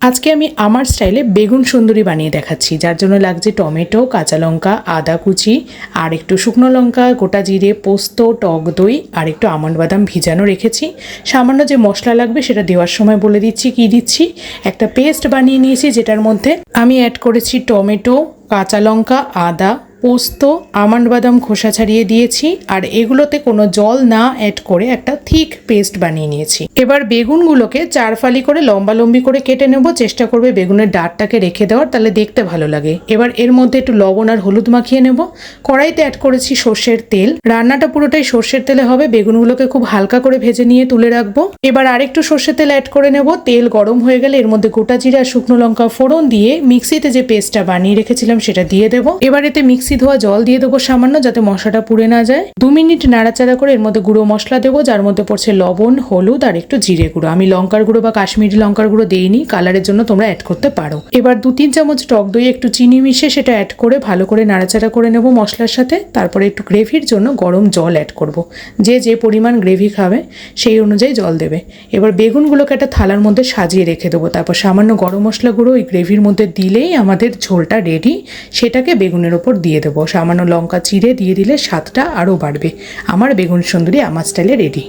আজকে আমি আমার স্টাইলে বেগুন সুন্দরী বানিয়ে দেখাচ্ছি, যার জন্য লাগছে টমেটো, কাঁচা লঙ্কা, আদা কুচি, আর একটু শুকনো লঙ্কা, গোটা জিরে, পোস্ত, টক দই আর একটু আমন্ড বাদাম ভিজানো রেখেছি। সামান্য যে মশলা লাগবে সেটা দেওয়ার সময় বলে দিচ্ছি কি দিচ্ছি। একটা পেস্ট বানিয়ে নিয়েছি, যেটার মধ্যে আমি অ্যাড করেছি টমেটো, কাঁচা লঙ্কা, আদা, পোস্ত, আমন্ড বাদাম খোসা ছাড়িয়ে দিয়েছি, আর এগুলোতে কোনো জল না অ্যাড করে একটা থিক পেস্ট বানিয়ে নিয়েছি। এবার বেগুনগুলোকে 4 ফালি করে লম্বা লম্বি করে কেটে নেব। চেষ্টা করবে বেগুনের ডাঁটটাকে রেখে দেওয়ার, তাহলে দেখতে ভালো লাগে। এবার এর মধ্যে একটু লবণ আর হলুদ মাখিয়ে নেব। কড়াইতে অ্যাড করেছি সর্ষের তেল। রান্নাটা পুরোটাই সর্ষের তেলে হবে। বেগুনগুলোকে খুব হালকা করে ভেজে নিয়ে তুলে রাখবো। এবার আরেকটু সর্ষের তেল অ্যাড করে নেব। তেল গরম হয়ে গেলে এর মধ্যে গোটা জিরা আর শুকনো লঙ্কা ফোড়ন দিয়ে মিক্সিতে যে পেস্টটা বানিয়ে রেখেছিলাম সেটা দিয়ে দেবো। এবার এতে মিক্সি ধোয়া জল দিয়ে দেবো সামান্য, যাতে মশলাটা পুড়ে না যায়। 2 মিনিট নাড়াচাড়া করে এর মধ্যে গুঁড়ো মশলা দেবো, যার মধ্যে পড়ছে লবণ, হলুদ আর একটু জিরে গুঁড়ো। আমি লঙ্কার গুঁড়ো বা কাশ্মীরি লঙ্কার গুঁড়ো দেইনি, কালারের জন্য তোমরা অ্যাড করতে পারো। এবার 2-3 চামচ টক দই একটু চিনি মিশিয়ে সেটা অ্যাড করে ভালো করে নাড়াচাড়া করে নেব মশলার সাথে। তারপরে একটু গ্রেভির জন্য গরম জল অ্যাড করব। যে পরিমাণ গ্রেভি খাবে সেই অনুযায়ী জল দেবে। এবার বেগুনগুলোকে একটা থালার মধ্যে সাজিয়ে রেখে দেবো। তারপর সামান্য গরম মশলা গুঁড়ো ওই গ্রেভির মধ্যে দিলেই আমাদের ঝোলটা রেডি। সেটাকে বেগুনের ওপর দিয়ে দেবো। সামান্য লঙ্কা চিড়ে দিয়ে দিলে স্বাদটা আরও বাড়বে। আমার বেগুন সুন্দরী আমার স্টাইলে রেডি।